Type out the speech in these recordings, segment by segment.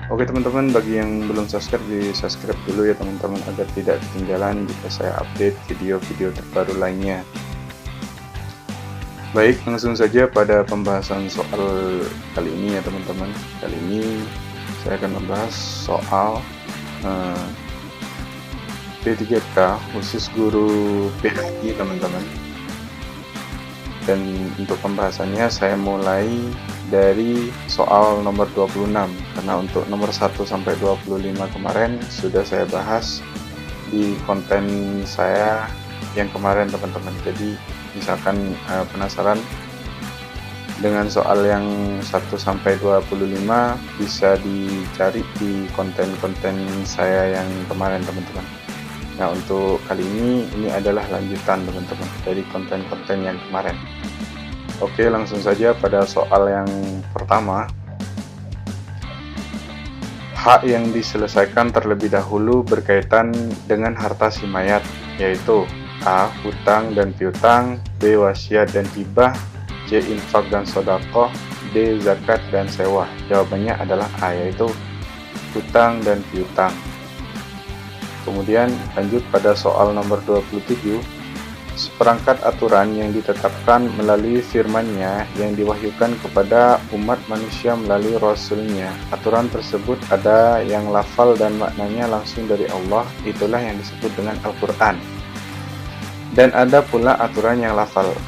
Oke teman-teman, bagi yang belum subscribe, di subscribe dulu ya teman-teman agar tidak ketinggalan jika saya update video-video terbaru lainnya. Baik, langsung saja pada pembahasan soal kali ini ya teman-teman. Kali ini saya akan membahas soal P3K khusus guru PHI teman-teman. Dan untuk pembahasannya saya mulai dari soal nomor 26, karena untuk nomor 1 sampai 25 kemarin sudah saya bahas di konten saya yang kemarin teman-teman. Jadi misalkan penasaran dengan soal yang 1 sampai 25 bisa dicari di konten-konten saya yang kemarin teman-teman. Nah, untuk kali ini adalah lanjutan teman-teman dari konten-konten yang kemarin. Oke, langsung saja pada soal yang pertama. Hak yang diselesaikan terlebih dahulu berkaitan dengan harta si mayat, yaitu A. Hutang dan piutang, B. Wasiat dan hibah, C. Infak dan sodakoh, D. Zakat dan sewa. Jawabannya adalah A, yaitu hutang dan piutang. Kemudian lanjut pada soal nomor 27. Seperangkat aturan yang ditetapkan melalui firman-Nya yang diwahyukan kepada umat manusia melalui Rasul-Nya. Aturan tersebut ada yang lafal dan maknanya langsung dari Allah, itulah yang disebut dengan Al-Quran. Dan ada pula aturan yang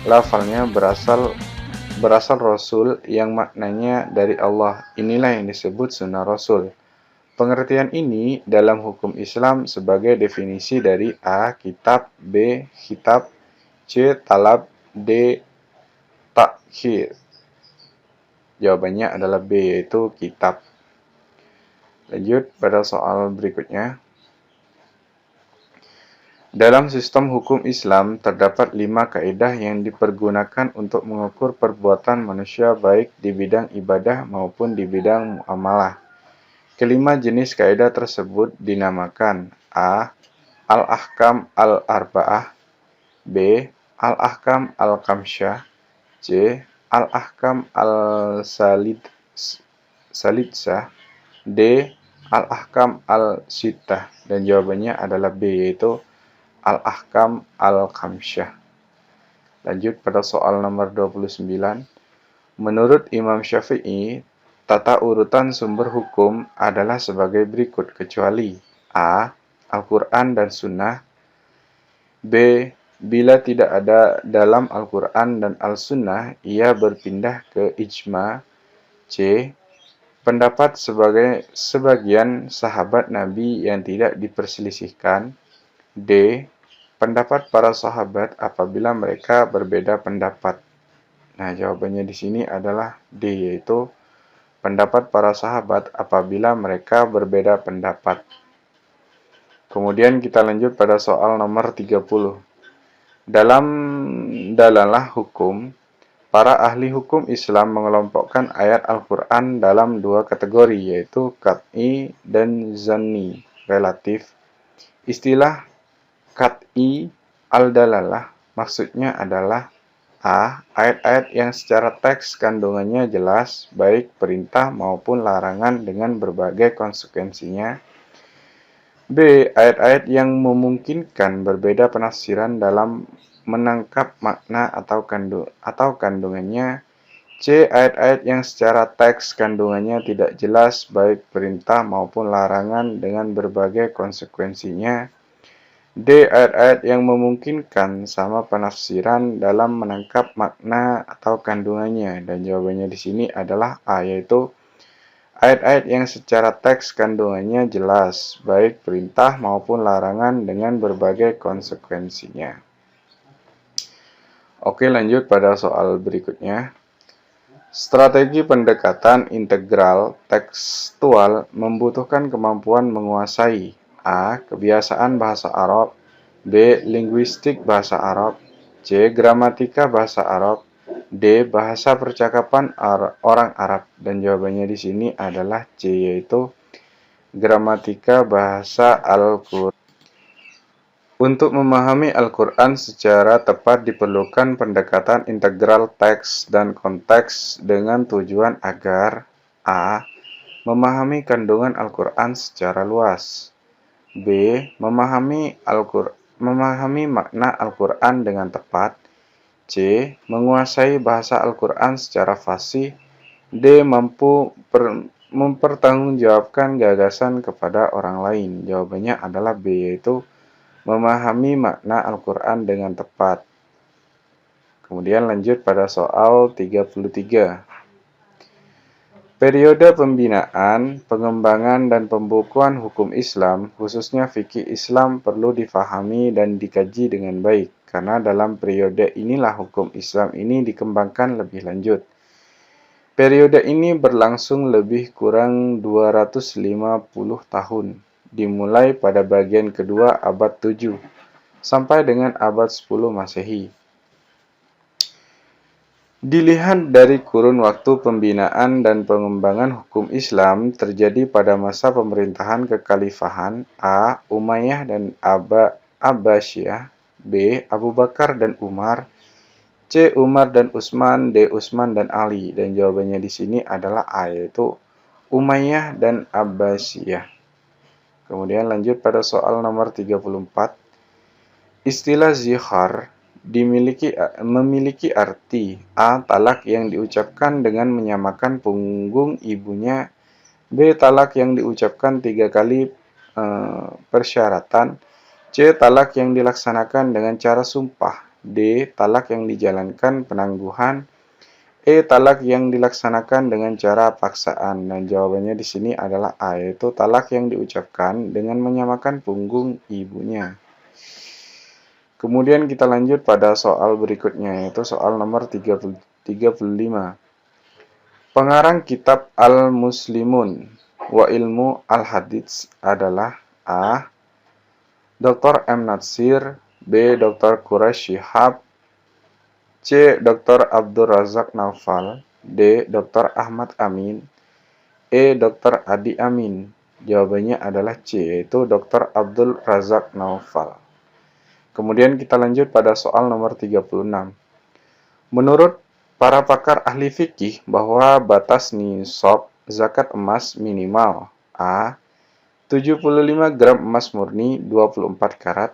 lafalnya berasal Rasul yang maknanya dari Allah, inilah yang disebut sunnah Rasul. Pengertian ini dalam hukum Islam sebagai definisi dari A. Kitab, B. Kitab, C. Talab, D. Takhir. Jawabannya adalah B, yaitu kitab. Lanjut pada soal berikutnya. Dalam sistem hukum Islam terdapat 5 kaidah yang dipergunakan untuk mengukur perbuatan manusia baik di bidang ibadah maupun di bidang muamalah. Kelima jenis kaidah tersebut dinamakan A. Al-Ahkam Al-Arba'ah, B. Al-Ahkam Al-Khamsyah, C. Al-Ahkam Al-Salitsah, D. Al-Ahkam Al-Sittah. Dan jawabannya adalah B, yaitu Al-Ahkam Al-Khamsyah. Lanjut pada soal nomor 29. Menurut Imam Syafi'i, tata urutan sumber hukum adalah sebagai berikut kecuali A. Al-Quran dan Sunnah, B. Bila tidak ada dalam Al-Quran dan Al-Sunnah, ia berpindah ke ijma, C. Pendapat sebagian sahabat Nabi yang tidak diperselisihkan, D. Pendapat para sahabat apabila mereka berbeda pendapat. Nah, jawabannya di sini adalah D, yaitu pendapat para sahabat apabila mereka berbeda pendapat. Kemudian kita lanjut pada soal nomor 30. Dalam dalalah hukum, para ahli hukum Islam mengelompokkan ayat Al-Quran dalam 2 kategori, yaitu qat'i dan zanni, relatif. Istilah qat'i al-dalalah maksudnya adalah A. Ayat-ayat yang secara teks kandungannya jelas, baik perintah maupun larangan dengan berbagai konsekuensinya. B. Ayat-ayat yang memungkinkan berbeda penafsiran dalam menangkap makna atau kandungannya. C. Ayat-ayat yang secara teks kandungannya tidak jelas, baik perintah maupun larangan dengan berbagai konsekuensinya. D. Ayat-ayat yang memungkinkan sama penafsiran dalam menangkap makna atau kandungannya. Dan jawabannya di sini adalah A, yaitu ayat-ayat yang secara teks kandungannya jelas, baik perintah maupun larangan dengan berbagai konsekuensinya. Oke, lanjut pada soal berikutnya. Strategi pendekatan integral tekstual membutuhkan kemampuan menguasai A. Kebiasaan bahasa Arab, B. Linguistik bahasa Arab, C. Gramatika bahasa Arab, D. Bahasa percakapan orang Arab. Dan jawabannya di sini adalah C, yaitu gramatika bahasa Al-Quran. Untuk memahami Al-Quran secara tepat diperlukan pendekatan integral teks dan konteks dengan tujuan agar A. memahami kandungan Al-Quran secara luas. B. Memahami makna Al-Quran dengan tepat. C. Menguasai bahasa Al-Quran secara fasih. D. Mampu mempertanggungjawabkan gagasan kepada orang lain. Jawabannya adalah B, yaitu memahami makna Al-Quran dengan tepat. Kemudian lanjut pada soal 33. Periode pembinaan, pengembangan, dan pembukuan hukum Islam, khususnya fikih Islam, perlu difahami dan dikaji dengan baik, karena dalam periode inilah hukum Islam ini dikembangkan lebih lanjut. Periode ini berlangsung lebih kurang 250 tahun, dimulai pada bagian kedua abad 7, sampai dengan abad 10 Masehi. Dilihat dari kurun waktu pembinaan dan pengembangan hukum Islam terjadi pada masa pemerintahan kekhalifahan A. Umayyah dan Abbasiyah, B. Abu Bakar dan Umar, C. Umar dan Utsman, D. Utsman dan Ali. Dan jawabannya di sini adalah A, yaitu Umayyah dan Abbasiyah. Kemudian lanjut pada soal nomor 34. Istilah zihar memiliki arti A. Talak yang diucapkan dengan menyamakan punggung ibunya, B. Talak yang diucapkan 3 kali persyaratan, C. Talak yang dilaksanakan dengan cara sumpah, D. Talak yang dijalankan penangguhan, E. Talak yang dilaksanakan dengan cara paksaan. Dan jawabannya di sini adalah A, yaitu talak yang diucapkan dengan menyamakan punggung ibunya. Kemudian kita lanjut pada soal berikutnya, yaitu soal nomor 35. Pengarang kitab Al-Muslimun wa Ilmu Al-Hadits adalah A. Dr. M. Natsir, B. Dr. Quraish Shihab, C. Dr. Abdul Razak Naufal, D. Dr. Ahmad Amin, E. Dr. Adi Amin. Jawabannya adalah C, yaitu Dr. Abdul Razak Naufal. Kemudian kita lanjut pada soal nomor 36. Menurut para pakar ahli fikih bahwa batas nisab zakat emas minimal A. 75 gram emas murni 24 karat,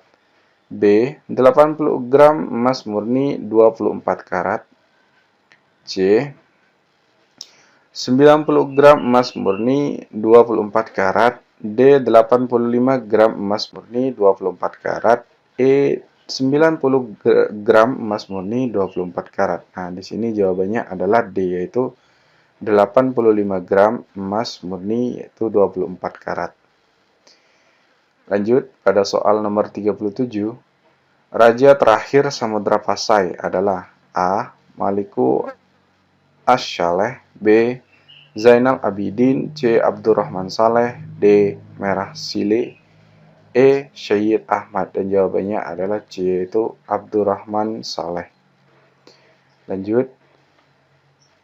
B. 80 gram emas murni 24 karat, C. 90 gram emas murni 24 karat, D. 85 gram emas murni 24 karat, E. 90 gram emas murni 24 karat. Nah, di sini jawabannya adalah D, yaitu 85 gram emas murni yaitu 24 karat. Lanjut pada soal nomor 37. Raja terakhir Samudra Pasai adalah A. Maliku Asy-Syaleh, B. Zainal Abidin, C. Abdurrahman Saleh, D. Merah Sili, E. Syed Ahmad. Dan jawabannya adalah C, yaitu Abdurrahman Saleh. Lanjut.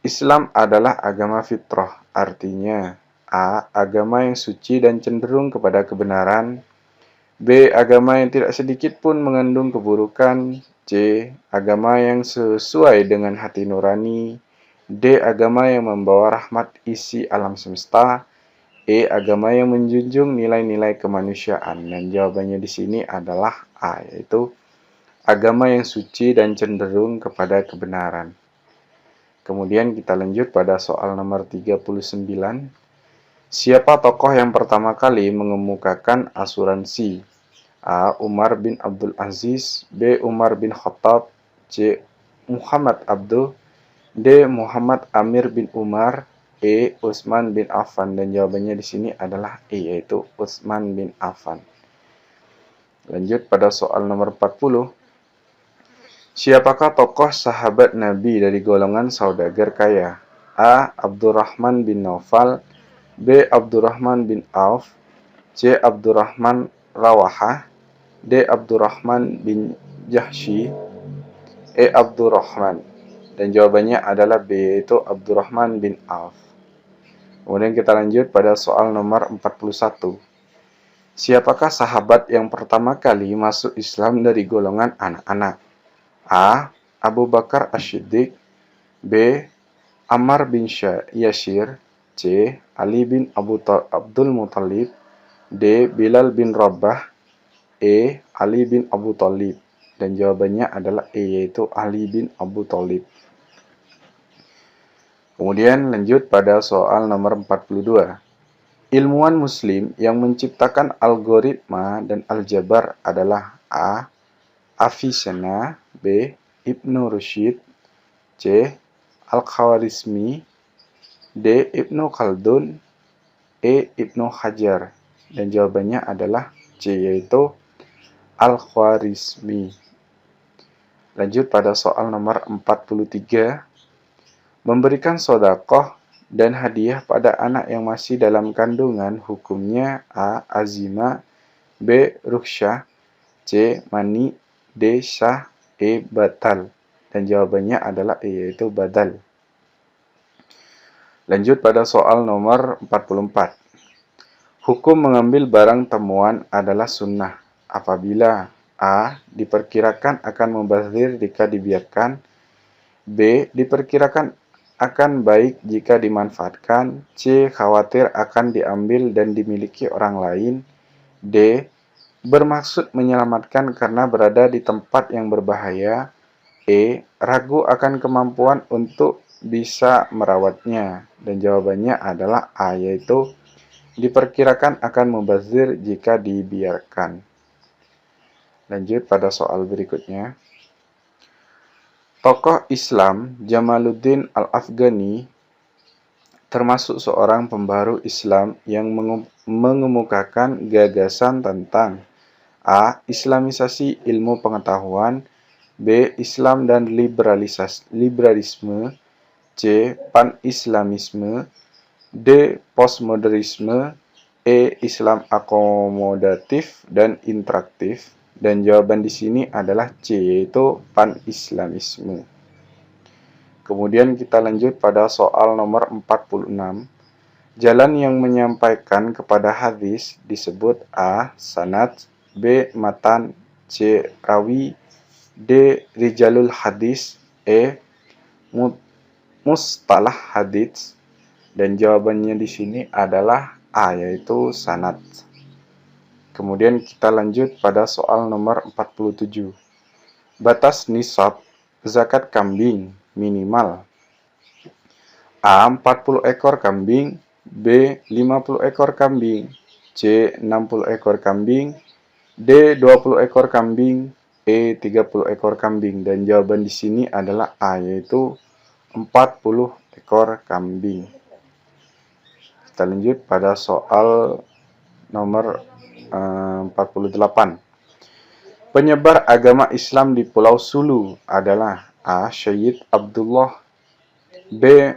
Islam adalah agama fitrah, artinya A. Agama yang suci dan cenderung kepada kebenaran, B. Agama yang tidak sedikit pun mengandung keburukan, C. Agama yang sesuai dengan hati nurani, D. Agama yang membawa rahmat isi alam semesta, E. Agama yang menjunjung nilai-nilai kemanusiaan. Dan jawabannya di sini adalah A, yaitu agama yang suci dan cenderung kepada kebenaran. Kemudian kita lanjut pada soal nomor 39. Siapa tokoh yang pertama kali mengemukakan asuransi? A. Umar bin Abdul Aziz, B. Umar bin Khattab, C. Muhammad Abduh, D. Muhammad Amir bin Umar, E. Utsman bin Affan. Dan jawabannya di sini adalah E, yaitu Utsman bin Affan. Lanjut pada soal nomor 40. Siapakah tokoh sahabat Nabi dari golongan saudagar kaya? A. Abdurrahman bin Naufal, B. Abdurrahman bin Auf, C. Abdurrahman Rawahah, D. Abdurrahman bin Jahsy, E. Abdurrahman. Dan jawabannya adalah B, yaitu Abdurrahman bin Auf. Kemudian kita lanjut pada soal nomor 41. Siapakah sahabat yang pertama kali masuk Islam dari golongan anak-anak? A. Abu Bakar Asy-Siddiq, B. Ammar bin Yasir, C. C. Ali bin Abdul Muthalib, D. Bilal bin Rabah, E. Ali bin Abu Thalib. Dan jawabannya adalah E, yaitu Ali bin Abu Thalib. Kemudian lanjut pada soal nomor 42. Ilmuwan muslim yang menciptakan algoritma dan aljabar adalah A. Avicenna, B. Ibnu Rushd, C. Al-Khwarizmi, D. Ibnu Khaldun, E. Ibnu Hajar. Dan jawabannya adalah C, yaitu Al-Khwarizmi. Lanjut pada soal nomor 43. Memberikan sedekah dan hadiah pada anak yang masih dalam kandungan hukumnya A. Azima, B. Rukhsah, C. Mani, D. Sah, E. Batal. Dan jawabannya adalah E, yaitu badal. Lanjut pada soal nomor 44. Hukum mengambil barang temuan adalah sunnah apabila A. Diperkirakan akan mubazir jika dibiarkan, B. Diperkirakan akan baik jika dimanfaatkan, C. Khawatir akan diambil dan dimiliki orang lain, D. Bermaksud menyelamatkan karena berada di tempat yang berbahaya, E. Ragu akan kemampuan untuk bisa merawatnya. Dan jawabannya adalah A, yaitu diperkirakan akan mubazir jika dibiarkan. Lanjut pada soal berikutnya. Tokoh Islam Jamaluddin Al-Afghani termasuk seorang pembaru Islam yang mengemukakan gagasan tentang A. Islamisasi ilmu pengetahuan, B. Islam dan liberalisme, C. Pan-Islamisme, D. Postmodernisme, E. Islam akomodatif dan interaktif. Dan jawaban di sini adalah C, yaitu Pan-Islamisme. Kemudian kita lanjut pada soal nomor 46. Jalan yang menyampaikan kepada hadis disebut A. Sanad, B. Matan, C. Rawi, D. Rijalul hadis, E. Mustalah hadis. Dan jawabannya di sini adalah A, yaitu sanad. Kemudian kita lanjut pada soal nomor 47. Batas nisab zakat kambing minimal A. 40 ekor kambing, B. 50 ekor kambing, C. 60 ekor kambing, D. 20 ekor kambing, E. 30 ekor kambing. Dan jawaban di sini adalah A, yaitu 40 ekor kambing. Kita lanjut pada soal nomor 48. Penyebar agama Islam di Pulau Sulu adalah A. Syed Abdullah, B.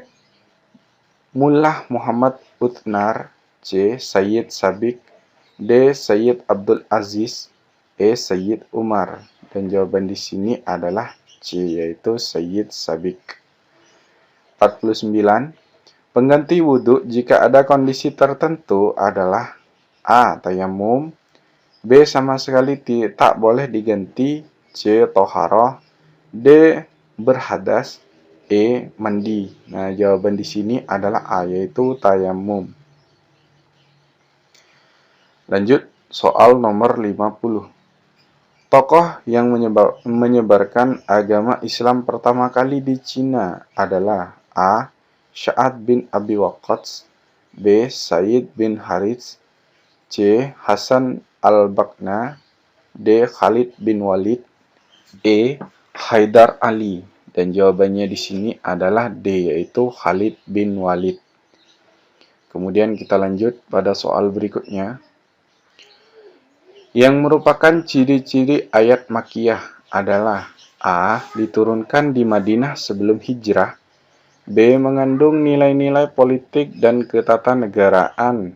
Mullah Muhammad Utnar, C. Sayyid Sabiq, D. Sayyid Abdul Aziz, E. Sayyid Umar. Dan jawaban di sini adalah C, yaitu Sayyid Sabiq. 49. Pengganti wudhu jika ada kondisi tertentu adalah A. Tayamum, B. Sama sekali tak boleh diganti, C. Toharoh, D. Berhadas, E. Mandi. Nah, jawaban di sini adalah A, yaitu tayamum. Lanjut soal nomor 50. Tokoh yang menyebarkan agama Islam pertama kali di Cina adalah A. Sa'ad bin Abi Waqqas, B. Said bin Harits, C. Hasan al-Banna, D. Khalid bin Walid, E. Haidar Ali. Dan jawabannya di sini adalah D, yaitu Khalid bin Walid. Kemudian kita lanjut pada soal berikutnya. Yang merupakan ciri-ciri ayat Makkiyah adalah A. Diturunkan di Madinah sebelum hijrah, B. Mengandung nilai-nilai politik dan ketatanegaraan,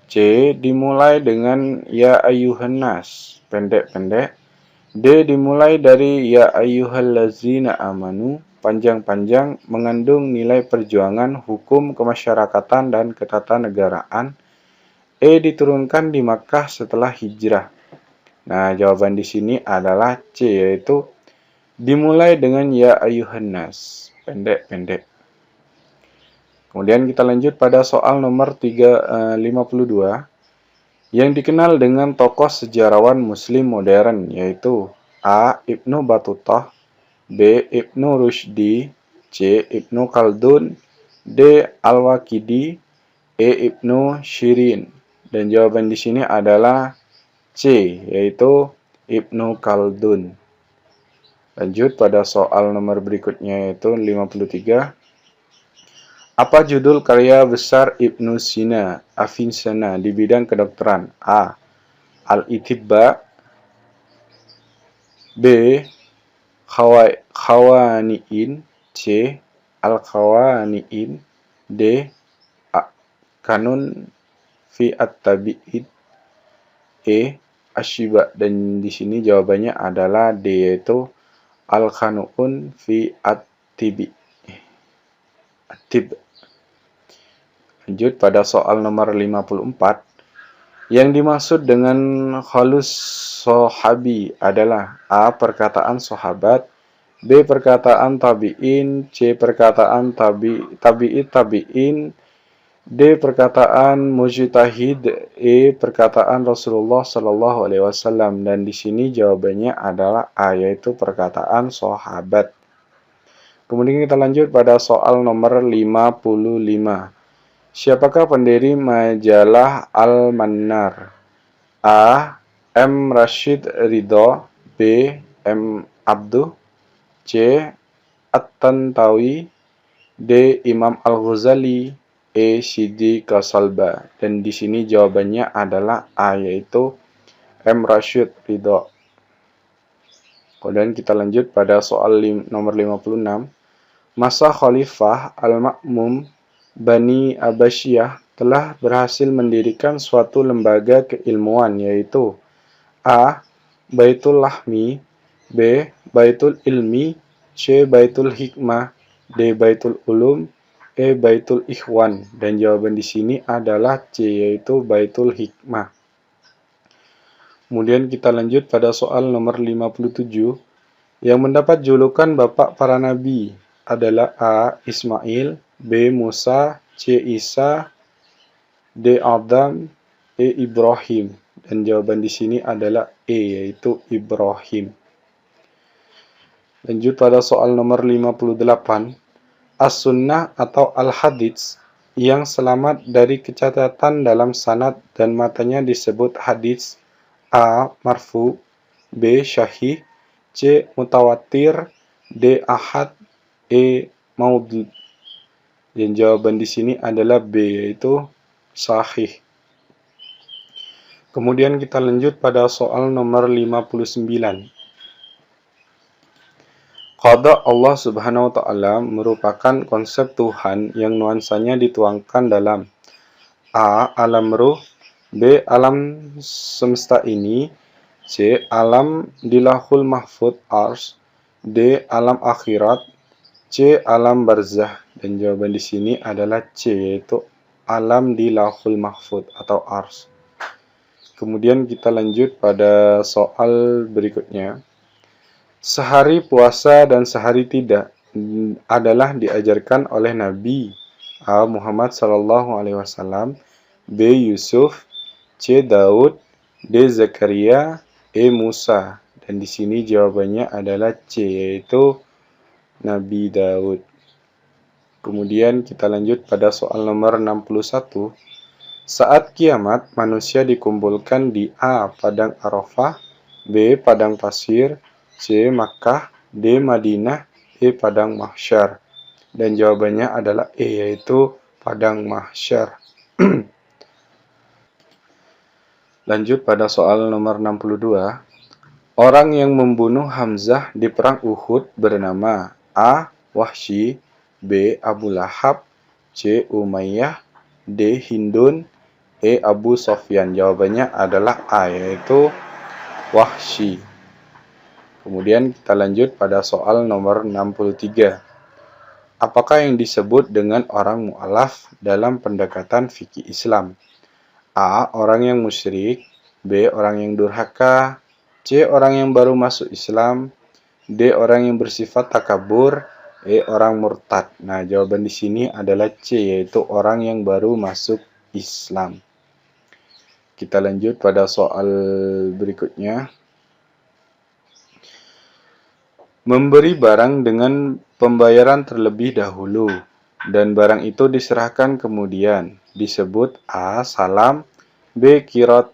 C. Dimulai dengan Ya Ayyuhan Nas, pendek-pendek, D. Dimulai dari Ya Ayyuhallazina Amanu, panjang-panjang, mengandung nilai perjuangan, hukum, kemasyarakatan, dan ketatanegaraan, E. Diturunkan di Makkah setelah hijrah. Nah, jawaban di sini adalah C, yaitu dimulai dengan Ya Ayyuhan Nas, pendek-pendek. Kemudian kita lanjut pada soal nomor 52 yang dikenal dengan tokoh sejarawan Muslim modern, yaitu A. Ibnu Battutah, B. Ibnu Rushdi, C. Ibnu Khaldun, D. Al-Waqidi, E. Ibnu Shirin. Dan jawaban di sini adalah C, yaitu Ibnu Khaldun. Lanjut pada soal nomor berikutnya, yaitu 53. Apa judul karya besar Ibnu Sina Avicenna di bidang kedokteran? A. Al-Itibba, B. Khawani'in, C. Al-Khawani'in, D. Kanun fi at-tabi'id, E. Ashiba. Dan di sini jawabannya adalah D, yaitu Al-Kanun fi at-tib. Lanjut pada soal nomor 54. Yang dimaksud dengan khalus sahabi adalah A. Perkataan sahabat, B. Perkataan tabi'in, C. Perkataan tabi'it tabi'in, D. Perkataan mujtahid, E. Perkataan Rasulullah Shallallahu Alaihi Wasallam. Dan di sini jawabannya adalah A, yaitu perkataan sahabat. Kemudian kita lanjut pada soal nomor 55. Siapakah pendiri majalah Al-Manar? A. M. Rashid Ridho, B. M. Abduh, C. At-Tantawi, D. Imam Al-Ghazali, E. Sidi Qasalba. Dan di sini jawabannya adalah A, yaitu M. Rashid Ridho. Kemudian kita lanjut pada soal nomor 56. Masa Khalifah Al-Ma'mum Bani Abbasiyah telah berhasil mendirikan suatu lembaga keilmuan, yaitu A. Baitul Lahmi, B. Baitul Ilmi, C. Baitul Hikmah, D. Baitul Ulum, E. Baitul Ikhwan. Dan jawaban di sini adalah C, yaitu Baitul Hikmah. Kemudian kita lanjut pada soal nomor 57 yang mendapat julukan Bapak para Nabi adalah A. Ismail, B. Musa, C. Isa, D. Adam, E. Ibrahim. Dan jawaban di sini adalah E, yaitu Ibrahim. Lanjut pada soal nomor 58. As-Sunnah atau Al-Hadits yang selamat dari kecacatan dalam sanad dan matanya disebut hadits. A. Marfu, B. Syahih, C. Mutawatir, D. Ahad, E. Maudhu. Dan jawaban di sini adalah B, yaitu sahih. Kemudian kita lanjut pada soal nomor 59. Qada Allah Subhanahu wa taala merupakan konsep Tuhan yang nuansanya dituangkan dalam A. Alam ruh, B. Alam semesta ini, C. Alam di Lauhul Mahfuz Ars, D. Alam akhirat, C. Alam barzah. Dan jawaban di sini adalah C, yaitu alam di Lauhul Mahfuz atau Ars. Kemudian kita lanjut pada soal berikutnya. Sehari puasa dan sehari tidak adalah diajarkan oleh Nabi A. Muhammad SAW, B. Yusuf, C. Daud, D. Zakaria, E. Musa. Dan di sini jawabannya adalah C, yaitu Nabi Daud. Kemudian kita lanjut pada soal nomor 61. Saat kiamat, manusia dikumpulkan di A. Padang Arafah, B. Padang pasir, C. Makkah, D. Madinah, E. Padang mahsyar. Dan jawabannya adalah E, yaitu Padang mahsyar. Lanjut pada soal nomor 62. Orang yang membunuh Hamzah di perang Uhud bernama A. Wahsy, B. Abu Lahab, C. Umayyah, D. Hindun, E. Abu Sofyan. Jawabannya adalah A, yaitu Wahsy. Kemudian kita lanjut pada soal nomor 63. Apakah yang disebut dengan orang mu'alaf dalam pendekatan fikih Islam? A. Orang yang musyrik, B. Orang yang durhaka, C. Orang yang baru masuk Islam, D. Orang yang bersifat takabur, Orang murtad. Nah, jawaban di sini adalah C, yaitu orang yang baru masuk Islam. Kita lanjut pada soal berikutnya. Memberi barang dengan pembayaran terlebih dahulu dan barang itu diserahkan kemudian disebut A. Salam, B. Kirot,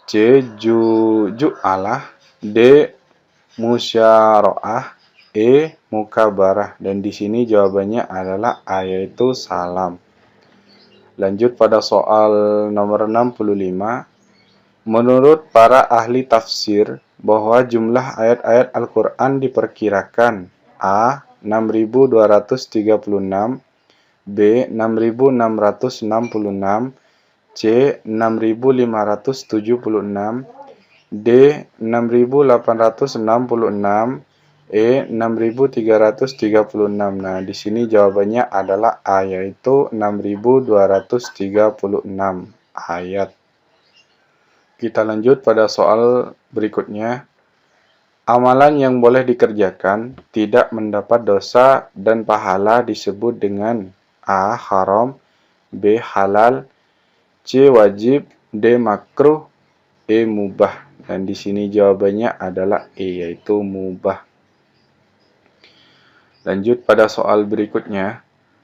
C. Ju'alah, D. Musyaroah, E. Mukabarah. Dan di sini jawabannya adalah A, yaitu salam. Lanjut pada soal nomor 65. Menurut para ahli tafsir, bahwa jumlah ayat-ayat Al-Quran diperkirakan A. 6.236, B. 6.666, C. 6.576, D. 6.866, E. 6.336. Nah, di sini jawabannya adalah A, yaitu 6.236 ayat. Kita lanjut pada soal berikutnya. Amalan yang boleh dikerjakan tidak mendapat dosa dan pahala disebut dengan A. Haram, B. Halal, C. Wajib, D. Makruh, E. Mubah. Dan di sini jawabannya adalah E, yaitu mubah. Lanjut pada soal berikutnya.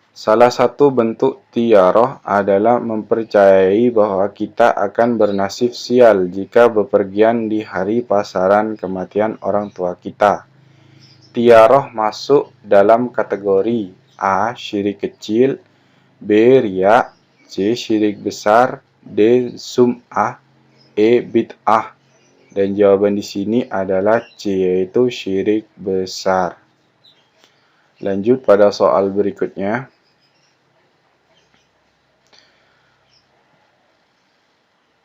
Salah satu bentuk tiaroh adalah mempercayai bahwa kita akan bernasib sial jika bepergian di hari pasaran kematian orang tua kita. Tiaroh masuk dalam kategori A. Syirik kecil, B. Riya, C. Syirik besar, D. Sum'ah, E. Bid'ah. Dan jawaban di sini adalah C, yaitu syirik besar. Lanjut pada soal berikutnya.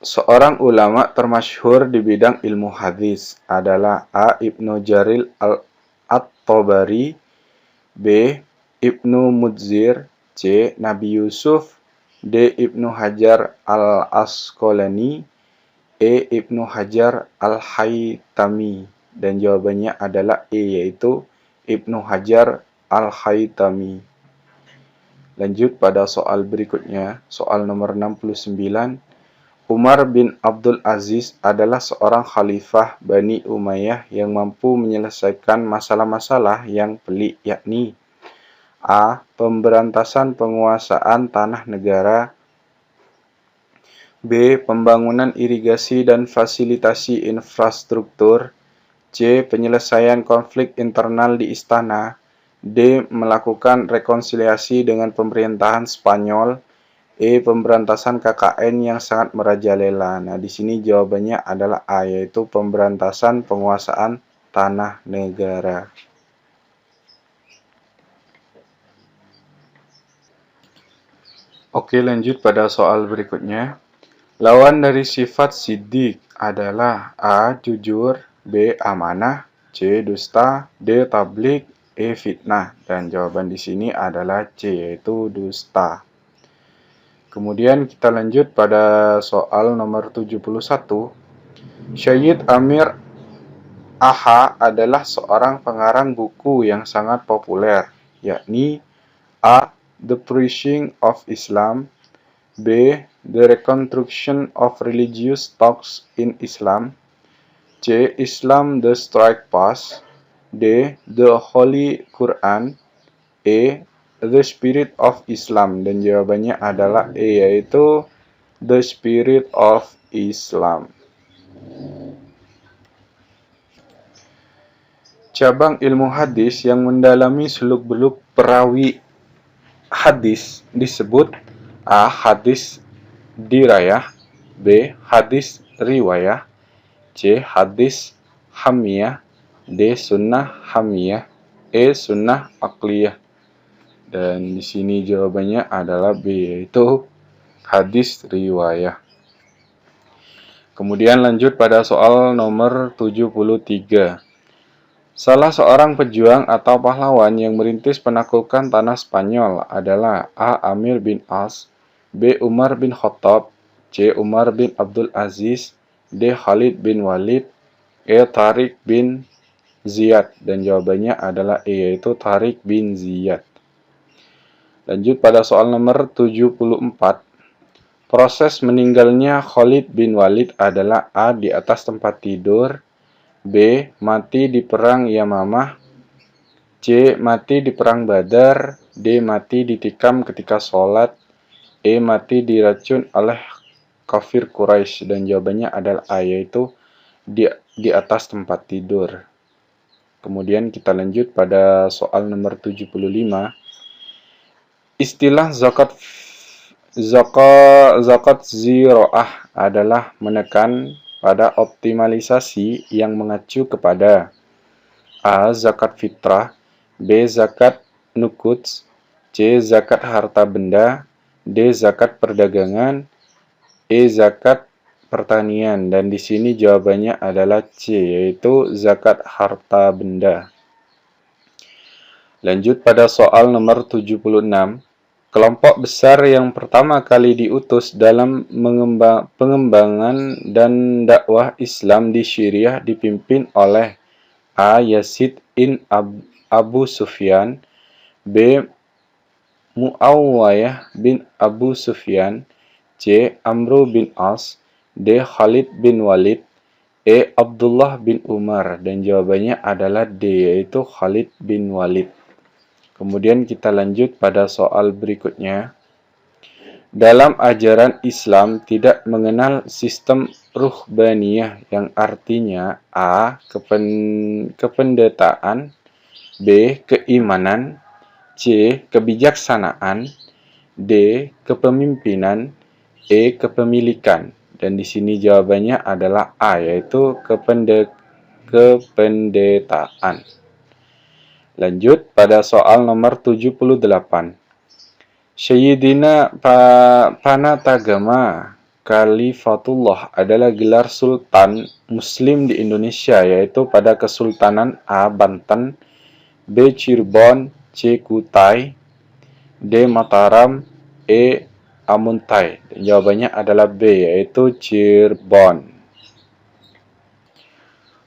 Seorang ulama termasyhur di bidang ilmu hadis adalah A. Ibnu Jarir At-Tabari, B. Ibnu Mudzir, C. Nabi Yusuf, D. Ibnu Hajar Al-Asqalani, E. Ibnu Hajar Al-Haytami. Dan jawabannya adalah E, yaitu Ibnu Hajar Al-Haytami. Lanjut pada soal berikutnya, soal nomor 69. Umar bin Abdul Aziz adalah seorang khalifah Bani Umayyah yang mampu menyelesaikan masalah-masalah yang pelik, yakni A. Pemberantasan penguasaan tanah negara, B. Pembangunan irigasi dan fasilitasi infrastruktur, C. Penyelesaian konflik internal di istana, D. Melakukan rekonsiliasi dengan pemerintahan Spanyol, E. Pemberantasan KKN yang sangat merajalela. Nah, di sini jawabannya adalah A, yaitu pemberantasan penguasaan tanah negara. Oke, lanjut pada soal berikutnya. Lawan dari sifat siddiq adalah A. Jujur, B. Amanah, C. Dusta, D. Tablik, E. Fitnah. Dan jawaban di sini adalah C, yaitu dusta. Kemudian kita lanjut pada soal nomor 71. Syed Amir Aha adalah seorang pengarang buku yang sangat populer, yakni A. The Preaching of Islam, B. The Reconstruction of Religious Talks in Islam, C. Islam the Strike Pass, D. The Holy Quran, E. The Spirit of Islam. Dan jawabannya adalah E, yaitu The Spirit of Islam. Cabang ilmu hadis yang mendalami seluk-beluk perawi hadis disebut A. Hadis dirayah, B. Hadis riwayah, C. Hadis hamiyah, D. Sunnah hamiyah, E. Sunnah akliyah. Dan di sini jawabannya adalah B, yaitu hadis riwayah. Kemudian lanjut pada soal nomor 73. Salah seorang pejuang atau pahlawan yang merintis penaklukan tanah Spanyol adalah A. Amir bin As, B. Umar bin Khattab, C. Umar bin Abdul Aziz, D. Khalid bin Walid, E. Tariq bin Ziyad, dan jawabannya adalah E, yaitu Tariq bin Ziyad. Lanjut pada soal nomor 74. Proses meninggalnya Khalid bin Walid adalah A. Di atas tempat tidur, B. Mati di perang Yamamah, C. Mati di perang Badar, D. Mati ditikam ketika sholat, E. Mati diracun oleh kafir Quraisy, dan jawabannya adalah A, yaitu di atas tempat tidur. Kemudian kita lanjut pada soal nomor 75. Istilah zakat ziraah adalah menekan pada optimalisasi yang mengacu kepada A. Zakat fitrah, B. Zakat nukuds, C. Zakat harta benda, D. Zakat perdagangan, E. Zakat pertanian. Dan di sini jawabannya adalah C, yaitu zakat harta benda. Lanjut pada soal nomor 76. Kelompok besar yang pertama kali diutus dalam pengembangan dan dakwah Islam di Syriah dipimpin oleh A. Yazid bin Abu Sufyan, B. Muawiyah bin Abu Sufyan, C. Amr bin As, D. Khalid bin Walid, E. Abdullah bin Umar, dan jawabannya adalah D, yaitu Khalid bin Walid. Kemudian kita lanjut pada soal berikutnya. Dalam ajaran Islam tidak mengenal sistem ruhbaniyah, yang artinya A. Kependetaan, B. Keimanan, C. Kebijaksanaan, D. Kepemimpinan, E. Kepemilikan. Dan di sini jawabannya adalah A, yaitu kependetaan. Lanjut pada soal nomor 78. Sayyidina Panatagama Khalifatullah adalah gelar sultan muslim di Indonesia, yaitu pada Kesultanan A. Banten, B. Cirebon, C. Kutai, D. Mataram, E. Amuntai. Dan jawabannya adalah B, yaitu Cirebon.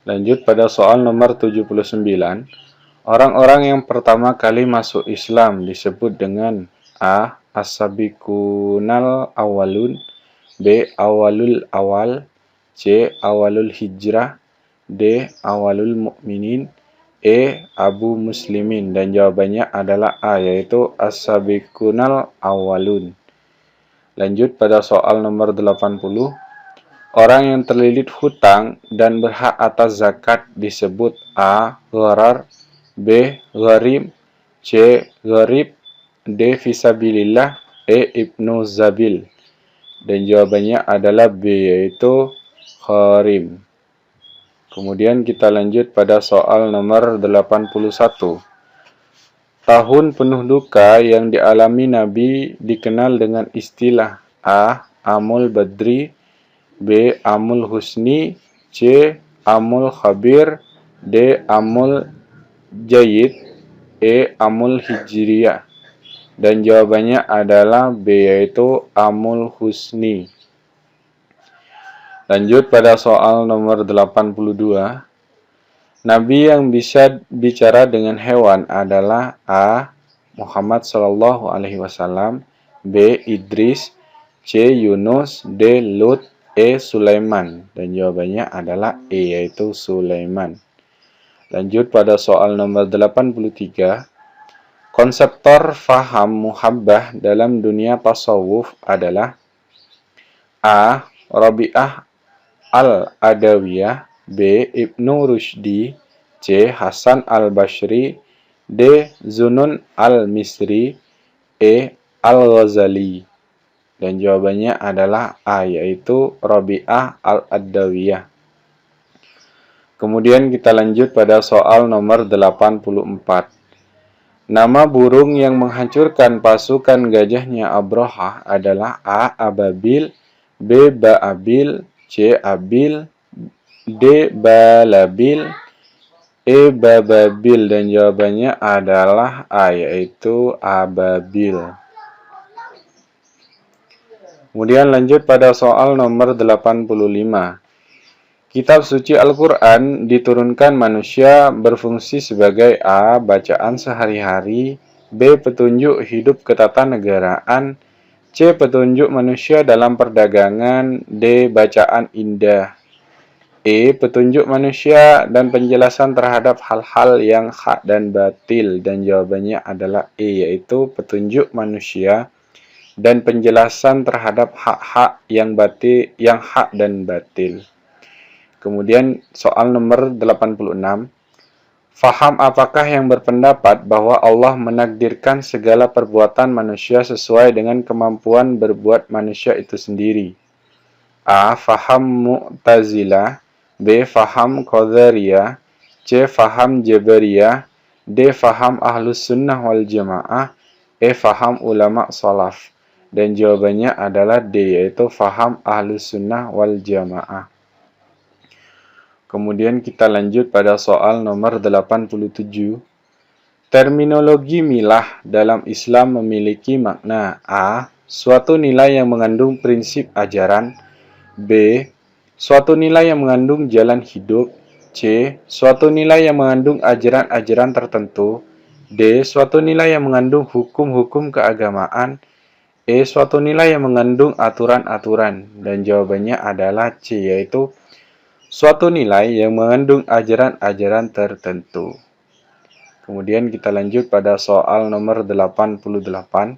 Lanjut pada soal nomor 79. Orang-orang yang pertama kali masuk Islam disebut dengan A. As-sabiqunal awalun, B. Awalul awal, C. Awalul hijrah, D. Awalul mu'minin, E. Abu muslimin. Dan jawabannya adalah A, yaitu as-sabiqunal awalun. Lanjut pada soal nomor 80. Orang yang terlilit hutang dan berhak atas zakat disebut A. Gharar, B. Gharib, C. Gharib, D. Fisabilillah, E. Ibnu Zabil. Dan jawabannya adalah B, yaitu Gharim. Kemudian kita lanjut pada soal nomor 81. Tahun penuh duka yang dialami Nabi dikenal dengan istilah A. Amul Badri, B. Amul Husni, C. Amul Khabir, D. Amul Jayid, E. Amul Hijriyah. Dan jawabannya adalah B, yaitu Amul Husni. Lanjut pada soal nomor 82. Nabi yang bisa bicara dengan hewan adalah A. Muhammad SAW, B. Idris, C. Yunus, D. Lut, E. Sulaiman. Dan jawabannya adalah E, yaitu Sulaiman. Lanjut pada soal nomor 83. Konseptor faham muhabbah dalam dunia tasawuf adalah A. Rabi'ah al-Adawiyah, B. Ibnu Rushdi, C. Hasan al-Bashri, D. Zunun al-Misri, E. Al-Ghazali. Dan jawabannya adalah A, yaitu Rabi'ah al-Adawiyah. Kemudian kita lanjut pada soal nomor 84. Nama burung yang menghancurkan pasukan gajahnya Abrahah adalah A. Ababil, B. Baabil, C. Abil, D. Balabil, E. Bababil. Dan jawabannya adalah A, yaitu Ababil. Kemudian lanjut pada soal nomor 85. Kitab suci Al-Quran diturunkan manusia berfungsi sebagai A. Bacaan sehari-hari, B. Petunjuk hidup ketatanegaraan, C. Petunjuk manusia dalam perdagangan, D. Bacaan indah, E. Petunjuk manusia dan penjelasan terhadap hal-hal yang hak dan batil. Dan jawabannya adalah E, yaitu petunjuk manusia dan penjelasan terhadap hak-hak yang batil, yang hak dan batil. Kemudian soal nomor 86. Faham apakah yang berpendapat bahwa Allah menakdirkan segala perbuatan manusia sesuai dengan kemampuan berbuat manusia itu sendiri? A. Faham Mu'tazilah, B. Faham Qadariyah, C. Faham Jabariyah, D. Faham Ahlus Sunnah wal Jamaah, E. Faham ulama salaf. Dan jawabannya adalah D, yaitu faham Ahlus Sunnah wal Jamaah. Kemudian kita lanjut pada soal nomor 87. Terminologi milah dalam Islam memiliki makna A. Suatu nilai yang mengandung prinsip ajaran, B. Suatu nilai yang mengandung jalan hidup, C. Suatu nilai yang mengandung ajaran-ajaran tertentu, D. Suatu nilai yang mengandung hukum-hukum keagamaan, E. Suatu nilai yang mengandung aturan-aturan. Dan jawabannya adalah C, yaitu suatu nilai yang mengandung ajaran-ajaran tertentu. Kemudian kita lanjut pada soal nomor 88.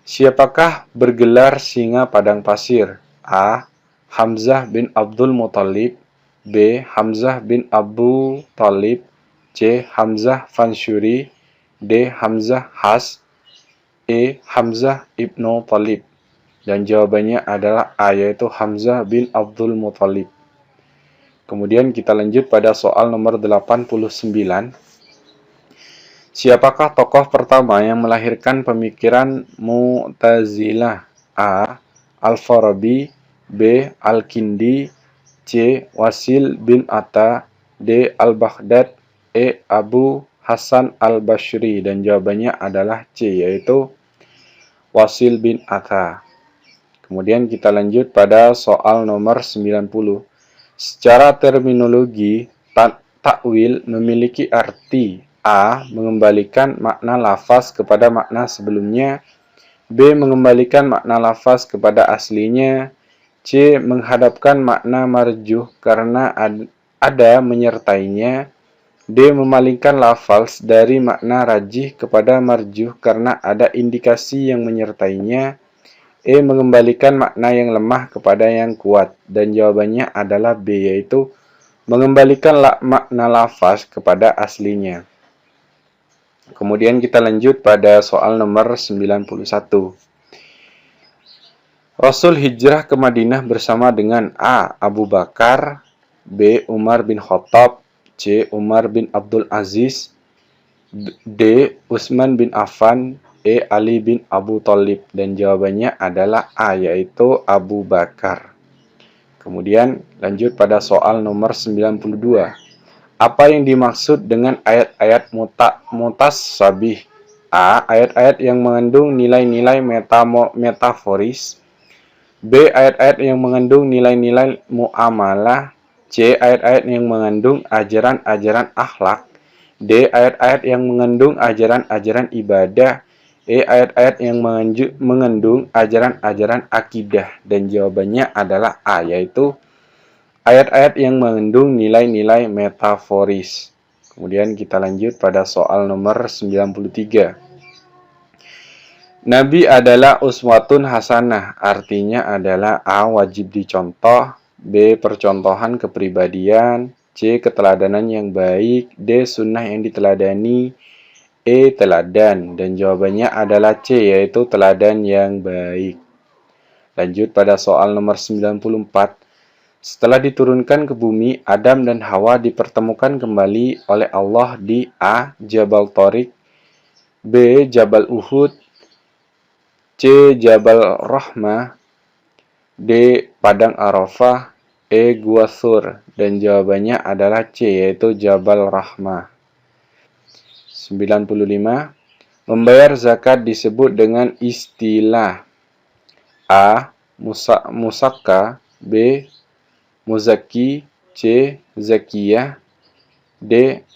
Siapakah bergelar singa padang pasir? A. Hamzah bin Abdul Muthalib, B. Hamzah bin Abu Thalib, C. Hamzah Fansyuri, D. Hamzah Has, E. Hamzah ibnu Thalib. Dan jawabannya adalah A, yaitu Hamzah bin Abdul Muthalib. Kemudian kita lanjut pada soal nomor 89. Siapakah tokoh pertama yang melahirkan pemikiran Mu'tazilah? A. Al-Farabi, B. Al-Kindi, C. Wasil bin Atta, D. Al-Baghdad, E. Abu Hasan Al-Bashri. Dan jawabannya adalah C, yaitu Wasil bin Atta. Kemudian kita lanjut pada soal nomor 90. Secara terminologi, takwil memiliki arti A. Mengembalikan makna lafaz kepada makna sebelumnya, B. Mengembalikan makna lafaz kepada aslinya, C. Menghadapkan makna marjuh karena ada menyertainya, D. Memalingkan lafaz dari makna rajih kepada marjuh karena ada indikasi yang menyertainya, E. Mengembalikan makna yang lemah kepada yang kuat. Dan jawabannya adalah B, yaitu mengembalikan makna lafaz kepada aslinya. Kemudian kita lanjut pada soal nomor 91. Rasul hijrah ke Madinah bersama dengan A. Abu Bakar, B. Umar bin Khattab, C. Umar bin Abdul Aziz, D. Utsman bin Affan, E. Ali bin Abu Thalib. Dan jawabannya adalah A, yaitu Abu Bakar. Kemudian lanjut pada soal nomor 92. Apa yang dimaksud dengan ayat-ayat mutasyabih? A. Ayat-ayat yang mengandung nilai-nilai metaforis, B. Ayat-ayat yang mengandung nilai-nilai muamalah, C. Ayat-ayat yang mengandung ajaran-ajaran akhlak, D. Ayat-ayat yang mengandung ajaran-ajaran ibadah, E. Ayat-ayat yang mengandung ajaran-ajaran akidah. Dan jawabannya adalah A, yaitu ayat-ayat yang mengandung nilai-nilai metaforis. Kemudian kita lanjut pada soal nomor 93. Nabi adalah uswatun hasanah, artinya adalah A. Wajib dicontoh, B. Percontohan kepribadian, C. Keteladanan yang baik, D. Sunnah yang diteladani, E. Teladan. Dan jawabannya adalah C, yaitu teladan yang baik. Lanjut pada soal nomor 94. Setelah diturunkan ke bumi, Adam dan Hawa dipertemukan kembali oleh Allah di A. Jabal Tariq, B. Jabal Uhud, C. Jabal Rahmah, D. Padang Arafah, E. Gua Thur. Dan jawabannya adalah C, yaitu Jabal Rahmah. 95. Membayar zakat disebut dengan istilah A. Musakka, B. Muzaki, C. Zakiyah, D.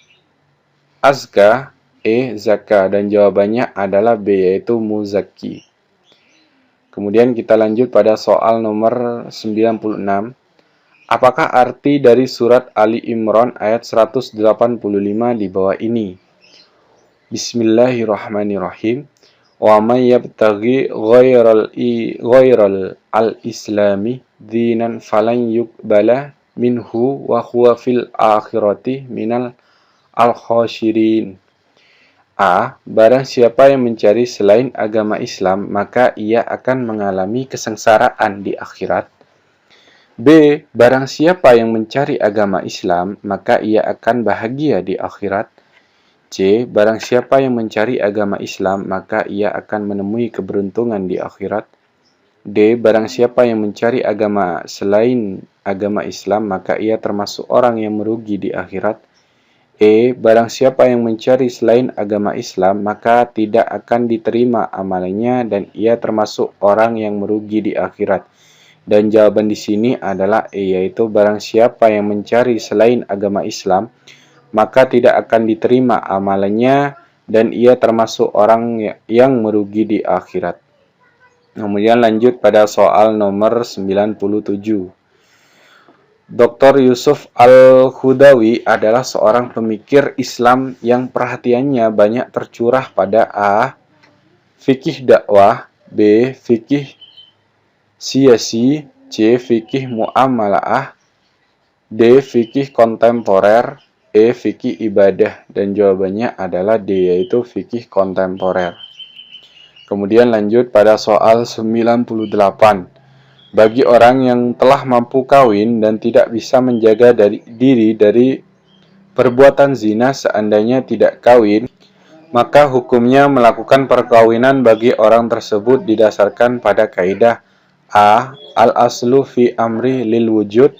Azka, E. Zaka. Dan jawabannya adalah B, yaitu Muzaki. Kemudian kita lanjut pada soal nomor 96. Apakah arti dari surat Ali Imran ayat 185 di bawah ini? Bismillahirrahmanirrahim. Wa may yabtaghi ghairal al-islami dinan falan yuqbala minhu wa huwa fil akhirati minal al-khasirin. A. Barang siapa yang mencari selain agama Islam, maka ia akan mengalami kesengsaraan di akhirat. B. Barang siapa yang mencari agama Islam, maka ia akan bahagia di akhirat. C. Barang siapa yang mencari agama Islam, maka ia akan menemui keberuntungan di akhirat. D. Barang siapa yang mencari agama selain agama Islam, maka ia termasuk orang yang merugi di akhirat. E. Barang siapa yang mencari selain agama Islam, maka tidak akan diterima amalannya dan ia termasuk orang yang merugi di akhirat. Dan jawaban di sini adalah E, yaitu barang siapa yang mencari selain agama Islam, maka tidak akan diterima amalannya dan ia termasuk orang yang merugi di akhirat. Kemudian lanjut pada soal nomor 97. Dr. Yusuf Al-Hudawi adalah seorang pemikir Islam yang perhatiannya banyak tercurah pada A. Fikih dakwah, B. Fikih siasi, C. Fikih muamalah, D. Fikih kontemporer, E. Fikih ibadah. Dan jawabannya adalah D, yaitu fikih kontemporer. Kemudian lanjut pada soal 98. Bagi orang yang telah mampu kawin dan tidak bisa menjaga diri dari perbuatan zina seandainya tidak kawin, maka hukumnya melakukan perkawinan bagi orang tersebut didasarkan pada kaidah A. Al-aslu fi amri lil wujud,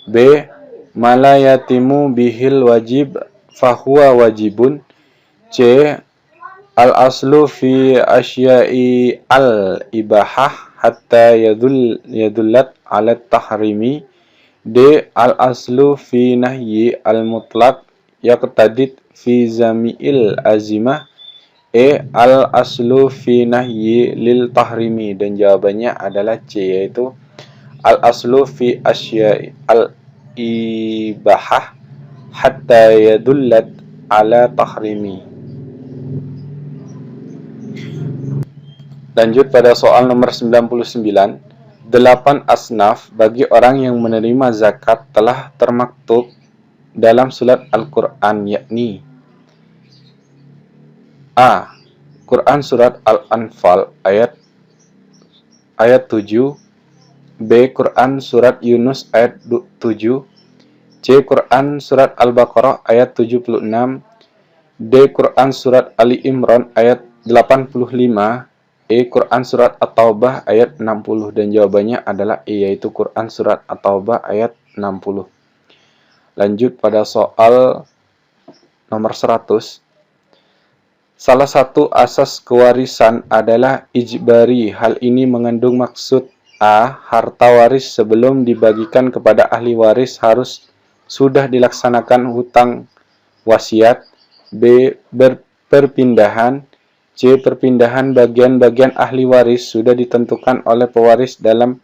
B. Malayatimu bihil wajib fahuwa wajibun, C. Al-aslu fi asya'i al-ibahah hatta yadullat ala tahrimi, D. Al-aslu fi nahyi al-mutlaq yaqtadid fi zami'il azimah, E. Al-aslu fi nahyi lil tahrimi. Dan jawabannya adalah C, yaitu al-aslu fi asya'i al-ibahah hatta yadullat ala tahrimi. Lanjut pada soal nomor 99. 8 asnaf bagi orang yang menerima zakat telah termaktub dalam surat Al-Quran, yakni A. Quran surat Al-Anfal ayat 7, B. Quran surat Yunus ayat 7, C. Quran surat Al-Baqarah ayat 76, D. Quran surat Ali Imran ayat 85, E. Quran surat At-Taubah ayat 60. Dan jawabannya adalah E, yaitu Quran surat At-Taubah ayat 60. Lanjut pada soal nomor 100. Salah satu asas kewarisan adalah ijbari. Hal ini mengandung maksud A. Harta waris sebelum dibagikan kepada ahli waris harus sudah dilaksanakan hutang wasiat, B. Perpindahan, C. Perpindahan bagian-bagian ahli waris sudah ditentukan oleh pewaris dalam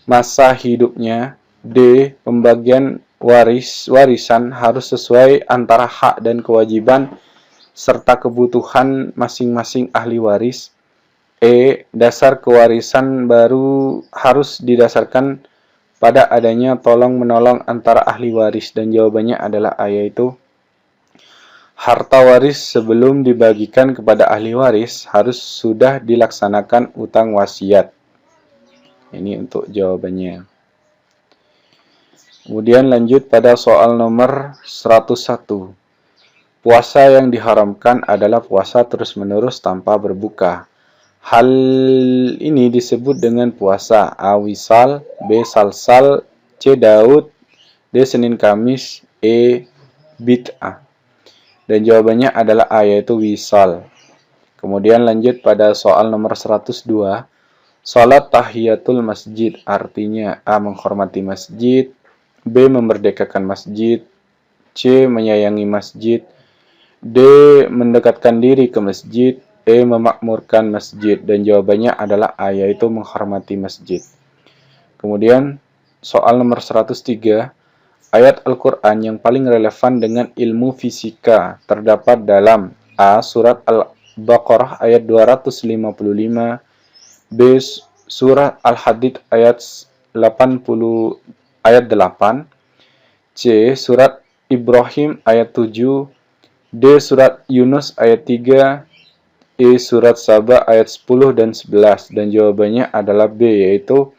masa hidupnya, D. Pembagian warisan harus sesuai antara hak dan kewajiban serta kebutuhan masing-masing ahli waris, E. Dasar kewarisan baru harus didasarkan pada adanya tolong-menolong antara ahli waris. Dan jawabannya adalah A, yaitu harta waris sebelum dibagikan kepada ahli waris harus sudah dilaksanakan utang wasiat. Ini untuk jawabannya. Kemudian lanjut pada soal nomor 101. Puasa yang diharamkan adalah puasa terus-menerus tanpa berbuka. Hal ini disebut dengan puasa A. Wisal, B. Salsal, C. Daud, D. Senin Kamis, E. Bid'ah. Dan jawabannya adalah A, yaitu wisal. Kemudian lanjut pada soal nomor 102. Salat tahiyatul masjid artinya A. Menghormati masjid, B. Memerdekakan masjid, C. Menyayangi masjid, D. Mendekatkan diri ke masjid, E. Memakmurkan masjid. Dan jawabannya adalah A, yaitu menghormati masjid. Kemudian soal nomor 103, ayat Al-Quran yang paling relevan dengan ilmu fisika terdapat dalam A. Surat Al-Baqarah ayat 255, B. Surat Al-Hadid ayat 80 ayat 8, C. Surat Ibrahim ayat 7, D. Surat Yunus ayat 3, E. Surat Saba ayat 10 dan 11. Dan jawabannya adalah B, yaitu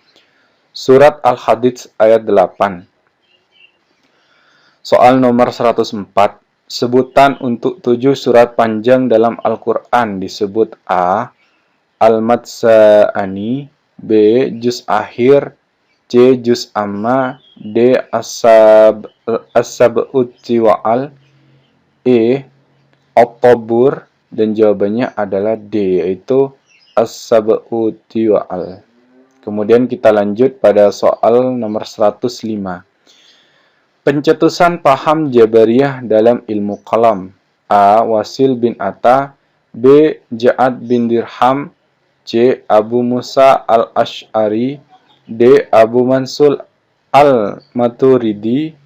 Surat Al-Hadid ayat 8. Soal nomor 104. Sebutan untuk 7 surat panjang dalam Al-Quran disebut A. Al-Matsa'ani, B. Juz Akhir, C. Juz Amma, D. As-Sab'ut Tiwa'al, E. At-Tabur. Dan jawabannya adalah D, yaitu As-Sab'ut Tiwa'al. Kemudian kita lanjut pada soal nomor 105. Pencetusan paham Jabariyah dalam ilmu kalam. A. Wasil bin Atta, B. Ja'ad bin Dirham, C. Abu Musa al-Ash'ari, D. Abu Mansur al-Maturidi,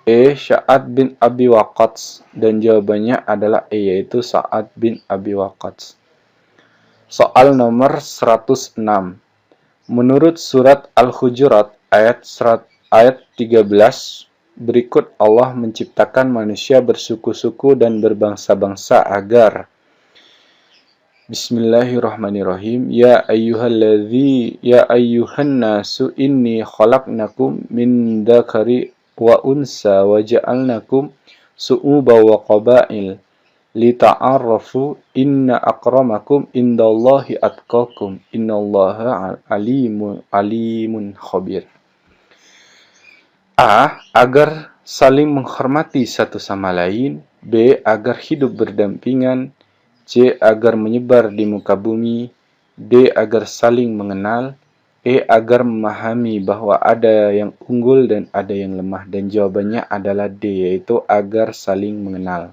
E. Sa'ad bin Abi Waqqas. Dan jawabannya adalah E, yaitu Sa'ad bin Abi Waqqas. Soal nomor 106. Menurut surat Al-Hujurat ayat 13 berikut, Allah menciptakan manusia bersuku-suku dan berbangsa-bangsa agar Bismillahirrahmanirrahim. Ya ayyuhan nasu inni khalaqnakum min dzakari wa unsa wa ja'alnakum su'uba wa qabail lita'arafu inna akramakum indallahi atqakum innallaha alimun khabir. A. Agar saling menghormati satu sama lain, B. Agar hidup berdampingan, C. Agar menyebar di muka bumi, D. Agar saling mengenal, E. Agar memahami bahwa ada yang unggul dan ada yang lemah. Dan jawabannya adalah D, yaitu agar saling mengenal.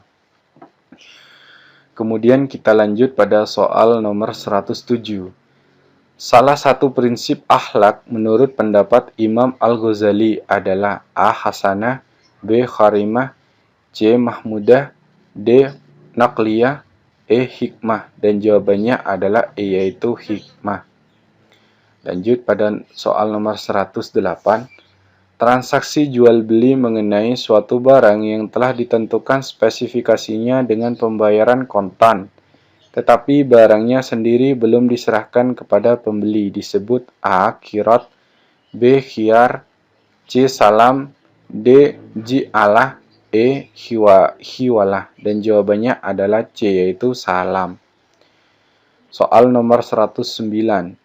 Kemudian kita lanjut pada soal nomor 107. Salah satu prinsip akhlak menurut pendapat Imam Al-Ghazali adalah A. Hasanah, B. Karimah, C. Mahmudah, D. Naqliyah, E. Hikmah. Dan jawabannya adalah E, yaitu hikmah. Lanjut pada soal nomor 108. Transaksi jual beli mengenai suatu barang yang telah ditentukan spesifikasinya dengan pembayaran kontan, tetapi barangnya sendiri belum diserahkan kepada pembeli disebut A. Qirat, B. Khiyar, C. Salam, D. Ji'alah, E. Hiwalah. Dan jawabannya adalah C, yaitu salam. Soal nomor 109.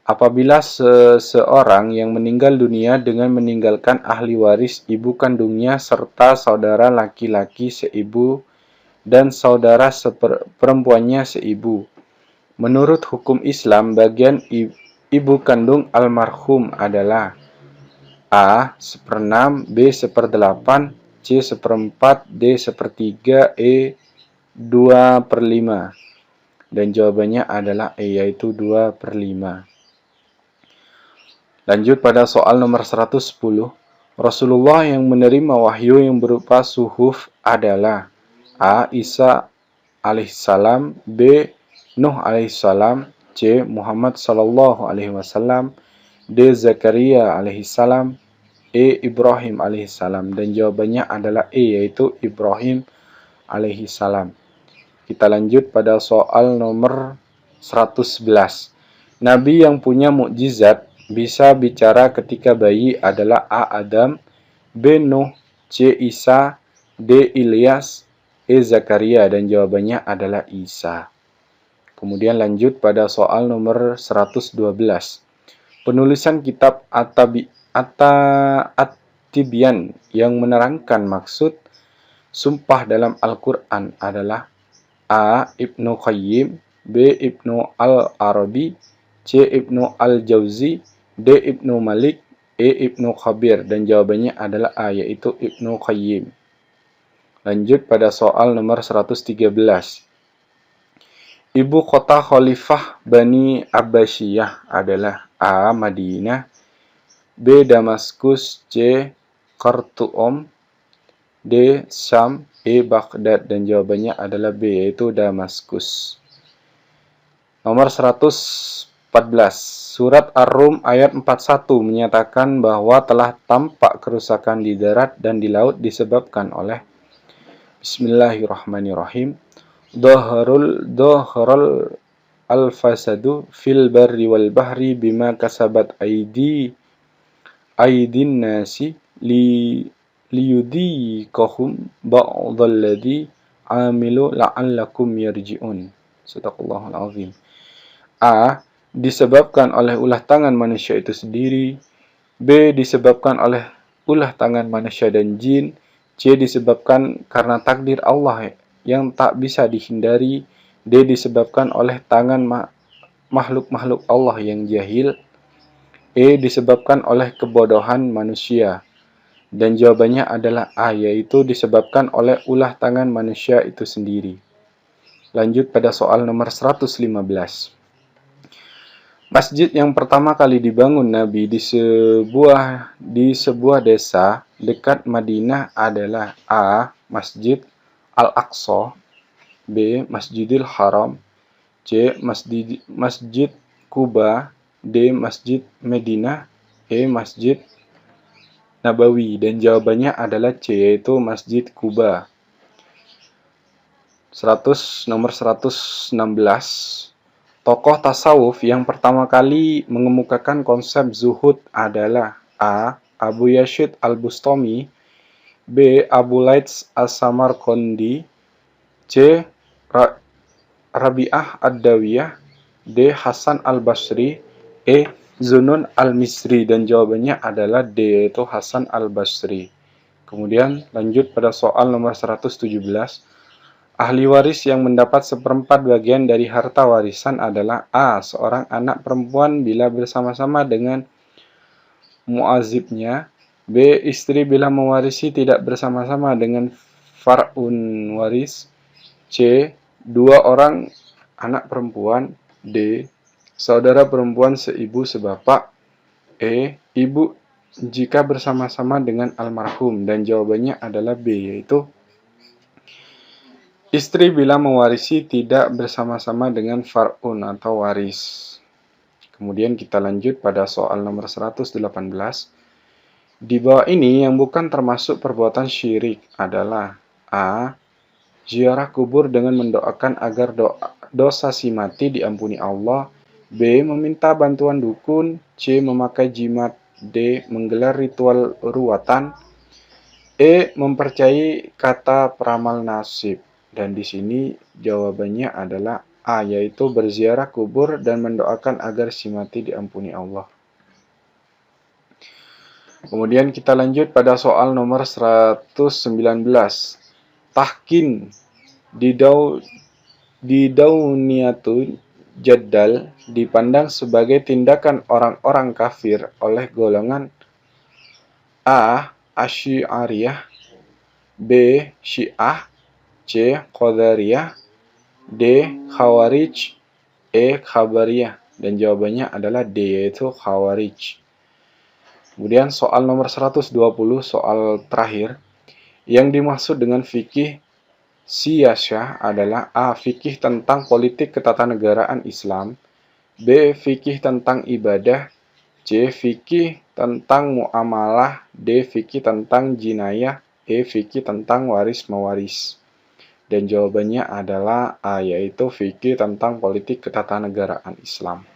Apabila seseorang yang meninggal dunia dengan meninggalkan ahli waris ibu kandungnya serta saudara laki-laki seibu dan saudara perempuannya seibu, menurut hukum Islam bagian ibu kandung almarhum adalah A. 1/6, B. 1/8, C. 1/4, D. 1/3, E. 2/5. Dan jawabannya adalah E, yaitu 2/5. Lanjut pada soal nomor 110. Rasulullah yang menerima wahyu yang berupa suhuf adalah A. Isa alaihissalam, B. Nuh alaihissalam, C. Muhammad sallallahu alaihi wasallam, D. Zakaria alaihissalam, E. Ibrahim alaihissalam. Dan jawabannya adalah E, yaitu Ibrahim alaihissalam. Kita lanjut pada soal nomor 111. Nabi yang punya mukjizat bisa bicara ketika bayi adalah A. Adam, B. Nuh, C. Isa, D. Ilyas, E. Zakaria. Dan jawabannya adalah Isa. Kemudian lanjut pada soal nomor 112. Penulisan kitab At-Tibyan yang menerangkan maksud sumpah dalam Al-Quran adalah A. Ibnu Qayyim, B. Ibnu Al-Arabi, C. Ibnu Al-Jauzi, D. Ibnu Malik, Ibnu Khabir, dan jawabannya adalah A, yaitu Ibnu Qayyim. Lanjut pada soal nomor 113. Ibu kota Khalifah Bani Abbasiyah adalah A. Madinah, B. Damaskus, C. Khartoum, D. Syam, E. Baghdad, dan jawabannya adalah B, yaitu Damaskus. Nomor 114. Surat Ar-Rum ayat 41 menyatakan bahwa telah tampak kerusakan di darat dan di laut disebabkan oleh Bismillahirrahmanirrahim. Dhahrul al-fasadu fil barri wal bahri bima kasabat aidin nasi liyudhiqahum ba'dalladzi amilu la'allakum yarji'un. Sadaqallahul azim. A. Disebabkan oleh ulah tangan manusia itu sendiri. B. Disebabkan oleh ulah tangan manusia dan jin. C. Disebabkan karena takdir Allah yang tak bisa dihindari. D. Disebabkan oleh tangan makhluk-makhluk Allah yang jahil. E. Disebabkan oleh kebodohan manusia. Dan jawabannya adalah A, yaitu disebabkan oleh ulah tangan manusia itu sendiri. Lanjut pada soal nomor 115. Masjid yang pertama kali dibangun Nabi di sebuah desa dekat Madinah adalah A. Masjid Al-Aqsa, B. Masjidil Haram, C. Masjid Kuba, D. Masjid Madinah, E. Masjid Nabawi, dan jawabannya adalah C, yaitu Masjid Kuba. Nomor 116. Tokoh tasawuf yang pertama kali mengemukakan konsep zuhud adalah A. Abu Yazid Al-Bustami, B. Abu Laits As-Samarqandi, C. Rabi'ah Ad-Dawiyah, D. Hasan Al-Basri, E. Zunun Al-Misri, dan jawabannya adalah D, yaitu Hasan Al-Basri. Kemudian lanjut pada soal nomor 117. Ahli waris yang mendapat seperempat bagian dari harta warisan adalah A. Seorang anak perempuan bila bersama-sama dengan muazibnya, B. Istri bila mewarisi tidak bersama-sama dengan far'un waris, C. Dua orang anak perempuan, D. Saudara perempuan seibu sebapak, E. Ibu jika bersama-sama dengan almarhum, dan jawabannya adalah B, yaitu istri bila mewarisi tidak bersama-sama dengan far'un atau waris. Kemudian kita lanjut pada soal nomor 118. Di bawah ini yang bukan termasuk perbuatan syirik adalah A. Ziarah kubur dengan mendoakan agar dosa si mati diampuni Allah. B. Meminta bantuan dukun. C. Memakai jimat. D. Menggelar ritual ruwatan. E. Mempercayai kata peramal nasib. Dan di sini jawabannya adalah A, yaitu berziarah kubur dan mendoakan agar si mati diampuni Allah. Kemudian kita lanjut pada soal nomor 119. Tahkin di Dauniyatul Jaddal dipandang sebagai tindakan orang-orang kafir oleh golongan A. Asy'ariyah, B. Syiah, C. Qadariyah, D. Khawarij, E. Khabariyah, dan jawabannya adalah D, yaitu Khawarij. Kemudian soal nomor 120, soal terakhir. Yang dimaksud dengan fikih siyasah adalah A. Fikih tentang politik ketatanegaraan Islam, B. Fikih tentang ibadah, C. Fikih tentang muamalah, D. Fikih tentang jinayah, E. Fikih tentang waris-mewaris. Dan jawabannya adalah A, yaitu fikih tentang politik ketatanegaraan Islam.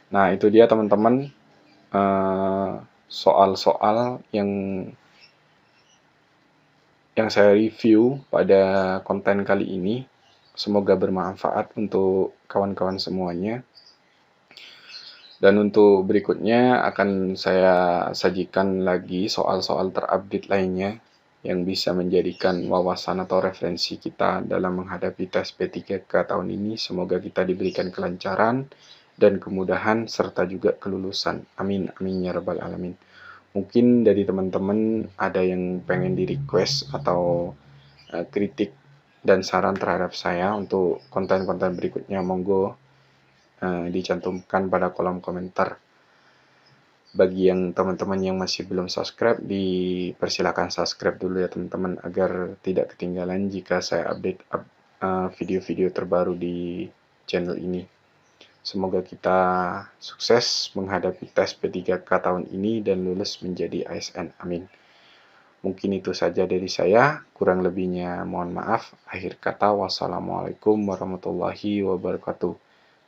Nah, itu dia teman-teman soal-soal yang saya review pada konten kali ini. Semoga bermanfaat untuk kawan-kawan semuanya. Dan untuk berikutnya akan saya sajikan lagi soal-soal terupdate lainnya yang bisa menjadikan wawasan atau referensi kita dalam menghadapi tes P3K tahun ini. Semoga kita diberikan kelancaran dan kemudahan serta juga kelulusan. Amin, amin ya rabbal alamin. Mungkin dari teman-teman ada yang pengen di request atau kritik dan saran terhadap saya untuk konten-konten berikutnya, monggo dicantumkan pada kolom komentar. Bagi yang teman-teman yang masih belum subscribe, dipersilakan subscribe dulu ya teman-teman, agar tidak ketinggalan jika saya update video-video terbaru di channel ini. Semoga kita sukses menghadapi tes P3K tahun ini dan lulus menjadi ASN. Amin. Mungkin itu saja dari saya, kurang lebihnya mohon maaf. Akhir kata, wassalamualaikum warahmatullahi wabarakatuh.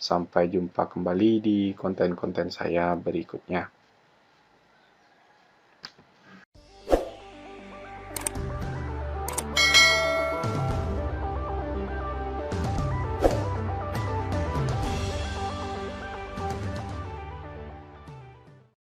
Sampai jumpa kembali di konten-konten saya berikutnya.